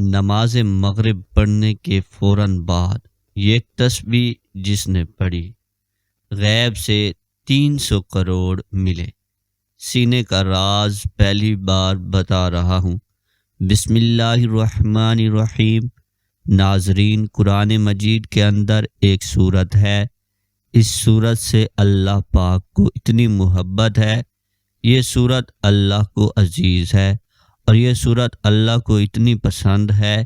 نماز مغرب پڑھنے کے فوراً بعد یہ تسبیح جس نے پڑھی غیب سے 300 کروڑ ملے۔ سینے کا راز پہلی بار بتا رہا ہوں۔ بسم اللہ الرحمن الرحیم۔ ناظرین، قرآن مجید کے اندر ایک سورت ہے، اس سورت سے اللہ پاک کو اتنی محبت ہے، یہ سورت اللہ کو عزیز ہے، اور یہ سورت اللہ کو اتنی پسند ہے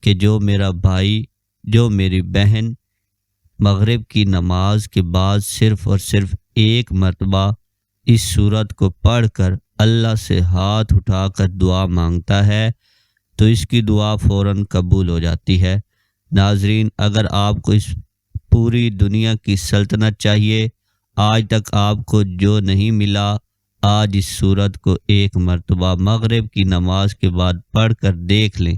کہ جو میرا بھائی، جو میری بہن مغرب کی نماز کے بعد صرف اور صرف ایک مرتبہ اس سورت کو پڑھ کر اللہ سے ہاتھ اٹھا کر دعا مانگتا ہے تو اس کی دعا فوراً قبول ہو جاتی ہے۔ ناظرین، اگر آپ کو اس پوری دنیا کی سلطنت چاہیے، آج تک آپ کو جو نہیں ملا، آج اس سورت کو ایک مرتبہ مغرب کی نماز کے بعد پڑھ کر دیکھ لیں۔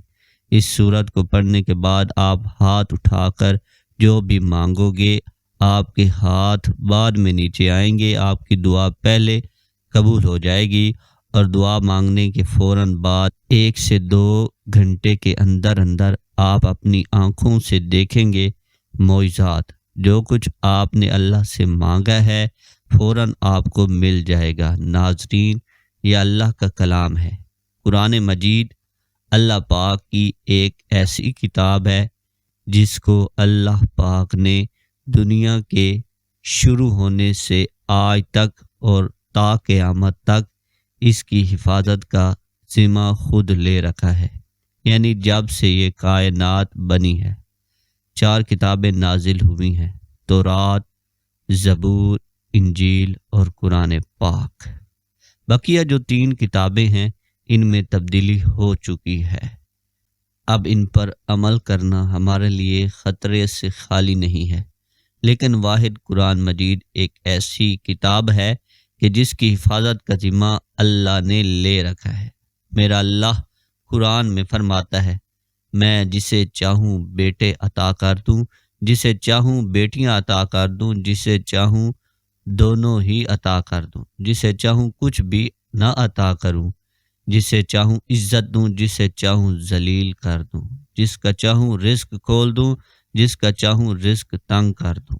اس سورت کو پڑھنے کے بعد آپ ہاتھ اٹھا کر جو بھی مانگو گے، آپ کے ہاتھ بعد میں نیچے آئیں گے، آپ کی دعا پہلے قبول ہو جائے گی، اور دعا مانگنے کے فوراً بعد 1 سے 2 گھنٹے کے اندر اندر آپ اپنی آنکھوں سے دیکھیں گے معجزات۔ جو کچھ آپ نے اللہ سے مانگا ہے فوراً آپ کو مل جائے گا۔ ناظرین، یہ اللہ کا کلام ہے۔ قرآن مجید اللہ پاک کی ایک ایسی کتاب ہے جس کو اللہ پاک نے دنیا کے شروع ہونے سے آج تک اور تا قیامت تک اس کی حفاظت کا ذمہ خود لے رکھا ہے، یعنی جب سے یہ کائنات بنی ہے 4 کتابیں نازل ہوئی ہیں، تورات، زبور، انجیل اور قرآن پاک۔ بقیہ جو 3 کتابیں ہیں ان میں تبدیلی ہو چکی ہے، اب ان پر عمل کرنا ہمارے لیے خطرے سے خالی نہیں ہے، لیکن واحد قرآن مجید ایک ایسی کتاب ہے کہ جس کی حفاظت کا ذمہ اللہ نے لے رکھا ہے۔ میرا اللہ قرآن میں فرماتا ہے، میں جسے چاہوں بیٹے عطا کر دوں، جسے چاہوں بیٹیاں عطا کر دوں، جسے چاہوں دونوں ہی عطا کر دوں، جسے چاہوں کچھ بھی نہ عطا کروں، جسے چاہوں عزت دوں، جسے چاہوں ذلیل کر دوں، جس کا چاہوں رزق کھول دوں، جس کا چاہوں رزق تنگ کر دوں۔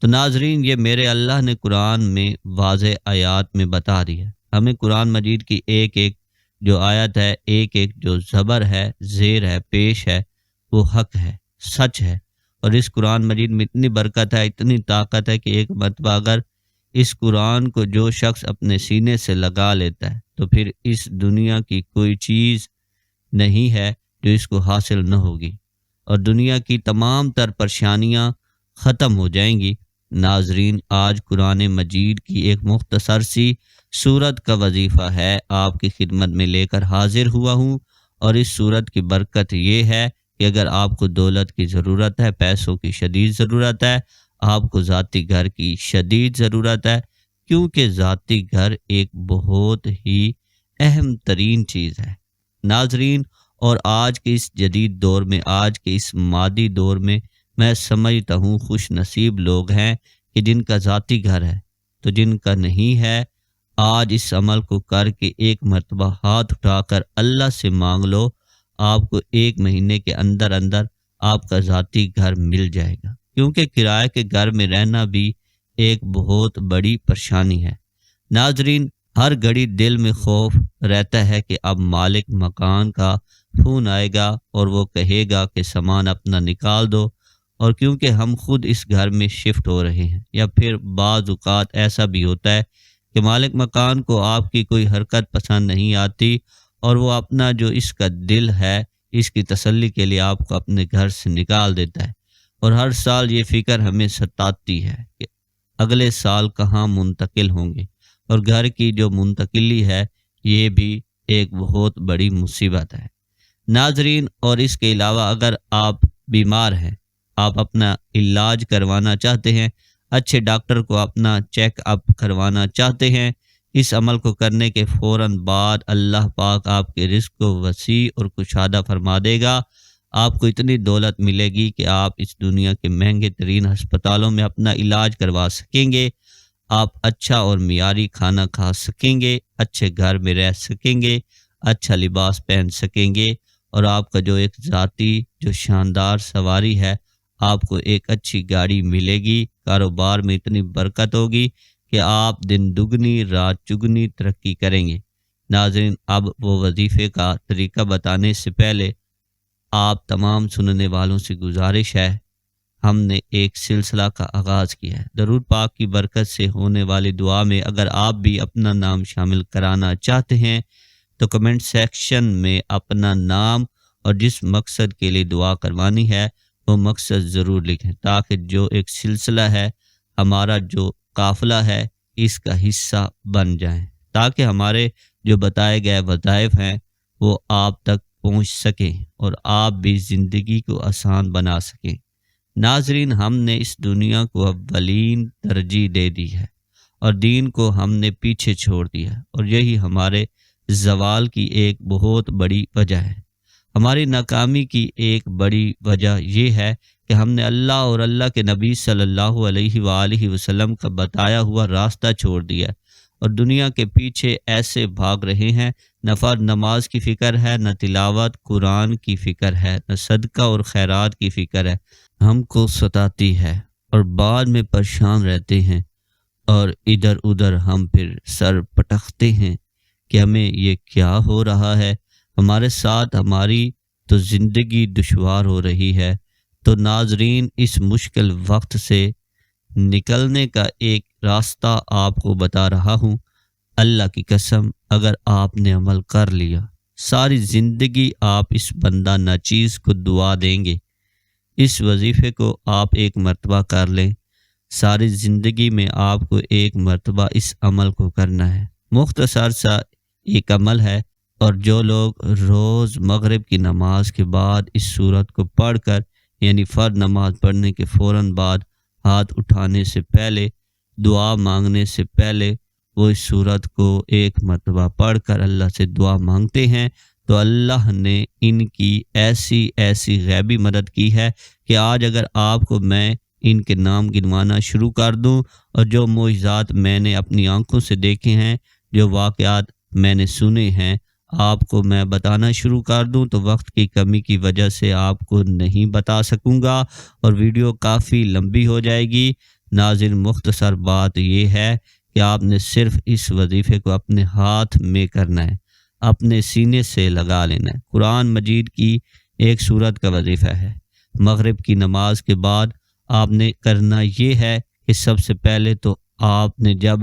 تو ناظرین، یہ میرے اللہ نے قرآن میں واضح آیات میں بتا دیا ہے۔ ہمیں قرآن مجید کی ایک ایک جو آیت ہے، ایک ایک جو زبر ہے، زیر ہے، پیش ہے، وہ حق ہے، سچ ہے، اور اس قرآن مجید میں اتنی برکت ہے، اتنی طاقت ہے کہ ایک مرتبہ اگر اس قرآن کو جو شخص اپنے سینے سے لگا لیتا ہے تو پھر اس دنیا کی کوئی چیز نہیں ہے جو اس کو حاصل نہ ہوگی، اور دنیا کی تمام تر پریشانیاں ختم ہو جائیں گی۔ ناظرین، آج قرآن مجید کی ایک مختصر سی سورت کا وظیفہ ہے آپ کی خدمت میں لے کر حاضر ہوا ہوں، اور اس سورت کی برکت یہ ہے کہ اگر آپ کو دولت کی ضرورت ہے، پیسوں کی شدید ضرورت ہے، آپ کو ذاتی گھر کی شدید ضرورت ہے، کیونکہ ذاتی گھر ایک بہت ہی اہم ترین چیز ہے۔ ناظرین، اور آج کے اس جدید دور میں، آج کے اس مادی دور میں، میں سمجھتا ہوں خوش نصیب لوگ ہیں کہ جن کا ذاتی گھر ہے، تو جن کا نہیں ہے، آج اس عمل کو کر کے ایک مرتبہ ہاتھ اٹھا کر اللہ سے مانگ لو، آپ کو 1 مہینے کے اندر اندر آپ کا ذاتی گھر مل جائے گا، کیونکہ کرائے کے گھر میں رہنا بھی ایک بہت بڑی پریشانی ہے۔ ناظرین، ہر گھڑی دل میں خوف رہتا ہے کہ اب مالک مکان کا فون آئے گا اور وہ کہے گا کہ سامان اپنا نکال دو، اور کیونکہ ہم خود اس گھر میں شفٹ ہو رہے ہیں، یا پھر بعض اوقات ایسا بھی ہوتا ہے کہ مالک مکان کو آپ کی کوئی حرکت پسند نہیں آتی، اور وہ اپنا جو اس کا دل ہے اس کی تسلی کے لیے آپ کو اپنے گھر سے نکال دیتا ہے، اور ہر سال یہ فکر ہمیں ستاتی ہے کہ اگلے سال کہاں منتقل ہوں گے، اور گھر کی جو منتقلی ہے یہ بھی ایک بہت بڑی مصیبت ہے۔ ناظرین، اور اس کے علاوہ اگر آپ بیمار ہیں، آپ اپنا علاج کروانا چاہتے ہیں، اچھے ڈاکٹر کو اپنا چیک اپ کروانا چاہتے ہیں، اس عمل کو کرنے کے فوراً بعد اللہ پاک آپ کے رزق کو وسیع اور کشادہ فرما دے گا۔ آپ کو اتنی دولت ملے گی کہ آپ اس دنیا کے مہنگے ترین ہسپتالوں میں اپنا علاج کروا سکیں گے، آپ اچھا اور معیاری کھانا کھا سکیں گے، اچھے گھر میں رہ سکیں گے، اچھا لباس پہن سکیں گے، اور آپ کا جو ایک ذاتی جو شاندار سواری ہے، آپ کو ایک اچھی گاڑی ملے گی، کاروبار میں اتنی برکت ہوگی کہ آپ دن دگنی رات چگنی ترقی کریں گے۔ ناظرین، اب وہ وظیفے کا طریقہ بتانے سے پہلے آپ تمام سننے والوں سے گزارش ہے، ہم نے ایک سلسلہ کا آغاز کیا ہے۔ درود پاک کی برکت سے ہونے والی دعا میں اگر آپ بھی اپنا نام شامل کرانا چاہتے ہیں تو کمنٹ سیکشن میں اپنا نام اور جس مقصد کے لیے دعا کروانی ہے وہ مقصد ضرور لکھیں، تاکہ جو ایک سلسلہ ہے، ہمارا جو قافلہ ہے، اس کا حصہ بن جائیں، تاکہ ہمارے جو بتائے گئے وظائف ہیں وہ آپ تک پہنچ سکیں اور آپ بھی زندگی کو آسان بنا سکیں۔ ناظرین، ہم نے اس دنیا کو اولین ترجیح دے دی ہے اور دین کو ہم نے پیچھے چھوڑ دیا، اور یہی ہمارے زوال کی ایک بہت بڑی وجہ ہے۔ ہماری ناکامی کی ایک بڑی وجہ یہ ہے کہ ہم نے اللہ اور اللہ کے نبی صلی اللہ علیہ وآلہ وسلم کا بتایا ہوا راستہ چھوڑ دیا اور دنیا کے پیچھے ایسے بھاگ رہے ہیں، نہ فرض نماز کی فکر ہے، نہ تلاوت قرآن کی فکر ہے، نہ صدقہ اور خیرات کی فکر ہے۔ ہم کو ستاتی ہے اور بعد میں پریشان رہتے ہیں، اور ادھر ادھر ہم پھر سر پٹکتے ہیں کہ ہمیں یہ کیا ہو رہا ہے، ہمارے ساتھ ہماری تو زندگی دشوار ہو رہی ہے۔ تو ناظرین، اس مشکل وقت سے نکلنے کا ایک راستہ آپ کو بتا رہا ہوں۔ اللہ کی قسم، اگر آپ نے عمل کر لیا، ساری زندگی آپ اس بندہ ناچیز کو دعا دیں گے۔ اس وظیفے کو آپ ایک مرتبہ کر لیں، ساری زندگی میں آپ کو ایک مرتبہ اس عمل کو کرنا ہے۔ مختصر سا ایک عمل ہے، اور جو لوگ روز مغرب کی نماز کے بعد اس سورت کو پڑھ کر، یعنی فرض نماز پڑھنے کے فوراً بعد ہاتھ اٹھانے سے پہلے، دعا مانگنے سے پہلے وہ اس سورت کو ایک مرتبہ پڑھ کر اللہ سے دعا مانگتے ہیں، تو اللہ نے ان کی ایسی غیبی مدد کی ہے کہ آج اگر آپ کو میں ان کے نام گنوانا شروع کر دوں اور جو معجزات میں نے اپنی آنکھوں سے دیکھے ہیں، جو واقعات میں نے سنے ہیں، آپ کو میں بتانا شروع کر دوں تو وقت کی کمی کی وجہ سے آپ کو نہیں بتا سکوں گا اور ویڈیو کافی لمبی ہو جائے گی۔ ناظرین، مختصر بات یہ ہے کہ آپ نے صرف اس وظیفے کو اپنے ہاتھ میں کرنا ہے، اپنے سینے سے لگا لینا ہے۔ قرآن مجید کی ایک سورت کا وظیفہ ہے۔ مغرب کی نماز کے بعد آپ نے کرنا یہ ہے کہ سب سے پہلے تو آپ نے جب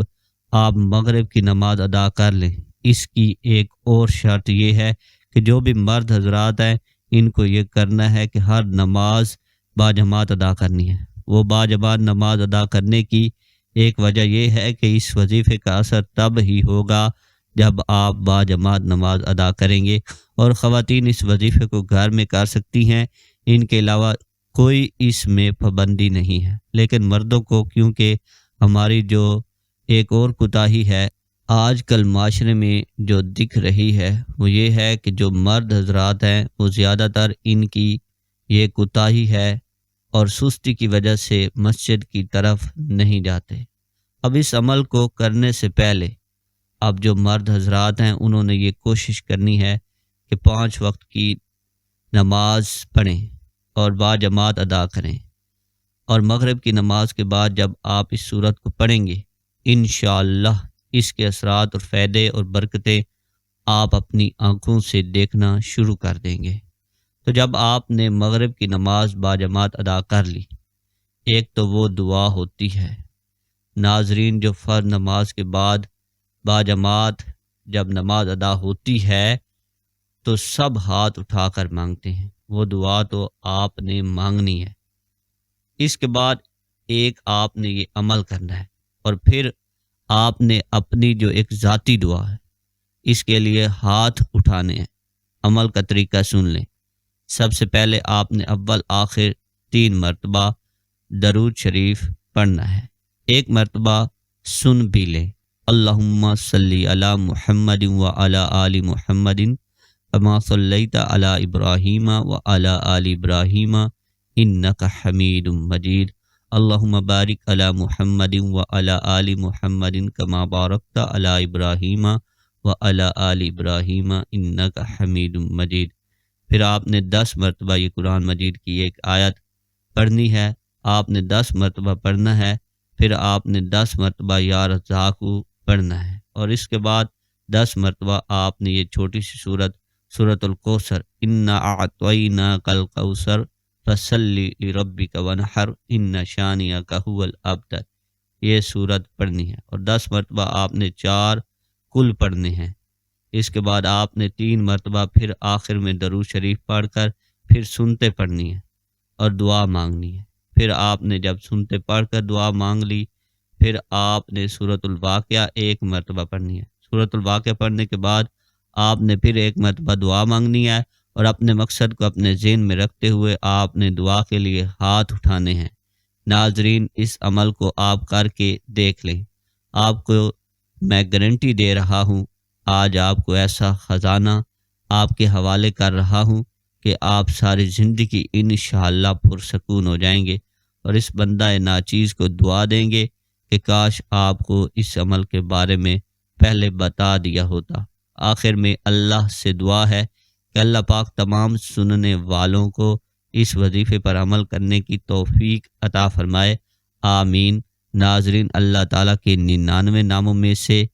آپ مغرب کی نماز ادا کر لیں، اس کی ایک اور شرط یہ ہے کہ جو بھی مرد حضرات ہیں، ان کو یہ کرنا ہے کہ ہر نماز باجماعت ادا کرنی ہے۔ وہ باجماعت نماز ادا کرنے کی ایک وجہ یہ ہے کہ اس وظیفے کا اثر تب ہی ہوگا جب آپ باجماعت نماز ادا کریں گے، اور خواتین اس وظیفے کو گھر میں کر سکتی ہیں، ان کے علاوہ کوئی اس میں پابندی نہیں ہے۔ لیکن مردوں کو، کیونکہ ہماری جو ایک اور کوتاہی ہے آج کل معاشرے میں جو دکھ رہی ہے، وہ یہ ہے کہ جو مرد حضرات ہیں وہ زیادہ تر ان کی یہ کوتاہی ہے اور سستی کی وجہ سے مسجد کی طرف نہیں جاتے۔ اب اس عمل کو کرنے سے پہلے اب جو مرد حضرات ہیں انہوں نے یہ کوشش کرنی ہے کہ 5 وقت کی نماز پڑھیں اور باجماعت ادا کریں، اور مغرب کی نماز کے بعد جب آپ اس سورت کو پڑھیں گے، انشاءاللہ اس کے اثرات اور فائدے اور برکتیں آپ اپنی آنکھوں سے دیکھنا شروع کر دیں گے۔ تو جب آپ نے مغرب کی نماز باجماعت ادا کر لی، ایک تو وہ دعا ہوتی ہے ناظرین جو فرض نماز کے بعد باجماعت جب نماز ادا ہوتی ہے تو سب ہاتھ اٹھا کر مانگتے ہیں، وہ دعا تو آپ نے مانگنی ہے۔ اس کے بعد ایک آپ نے یہ عمل کرنا ہے، اور پھر آپ نے اپنی جو ایک ذاتی دعا ہے اس کے لیے ہاتھ اٹھانے ہیں۔ عمل کا طریقہ سن لیں۔ سب سے پہلے آپ نے اول آخر 3 مرتبہ درود شریف پڑھنا ہے، ایک مرتبہ سن بھی لیں، اللہم صلی علی محمد وعلی آل محمد کما صلیت علی ابراہیم وعلی آل ابراہیم انک حمید مجید، اللہم بارک علی محمد وعلی آل محمد کما بارکت علی ابراہیم وعلی آل ابراہیم انک حمید مجید۔ پھر آپ نے 10 مرتبہ یہ قرآن مجید کی ایک آیت پڑھنی ہے، آپ نے 10 مرتبہ پڑھنا ہے، پھر آپ نے 10 مرتبہ یا رزاقو پڑھنا ہے، اور اس کے بعد 10 مرتبہ آپ نے یہ چھوٹی سی سورۃ الکوثر، انا اعطیناک الکوثر فصلی لربک ونحر ان شانئک ھو الابتر، یہ سورت پڑھنی ہے، اور 10 مرتبہ آپ نے 4 کل پڑھنے ہیں۔ اس کے بعد آپ نے 3 مرتبہ پھر آخر میں درود شریف پڑھ کر پھر سنتے پڑھنی ہے اور دعا مانگنی ہے۔ پھر آپ نے جب سنتے پڑھ کر دعا مانگ لی، پھر آپ نے سورۃ الواقعہ 1 مرتبہ پڑھنی ہے۔ سورۃ الواقعہ پڑھنے کے بعد آپ نے پھر 1 مرتبہ دعا مانگنی ہے، اور اپنے مقصد کو اپنے ذہن میں رکھتے ہوئے آپ نے دعا کے لیے ہاتھ اٹھانے ہیں۔ ناظرین، اس عمل کو آپ کر کے دیکھ لیں، آپ کو میں گارنٹی دے رہا ہوں، آج آپ کو ایسا خزانہ آپ کے حوالے کر رہا ہوں کہ آپ ساری زندگی انشاءاللہ پرسکون ہو جائیں گے، اور اس بندہ ناچیز کو دعا دیں گے کہ کاش آپ کو اس عمل کے بارے میں پہلے بتا دیا ہوتا۔ آخر میں اللہ سے دعا ہے کہ اللہ پاک تمام سننے والوں کو اس وظیفے پر عمل کرنے کی توفیق عطا فرمائے، آمین۔ ناظرین، اللہ تعالیٰ کے 99 ناموں میں سے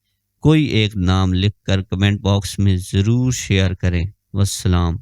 کوئی ایک نام لکھ کر کمنٹ باکس میں ضرور شیئر کریں۔ والسلام۔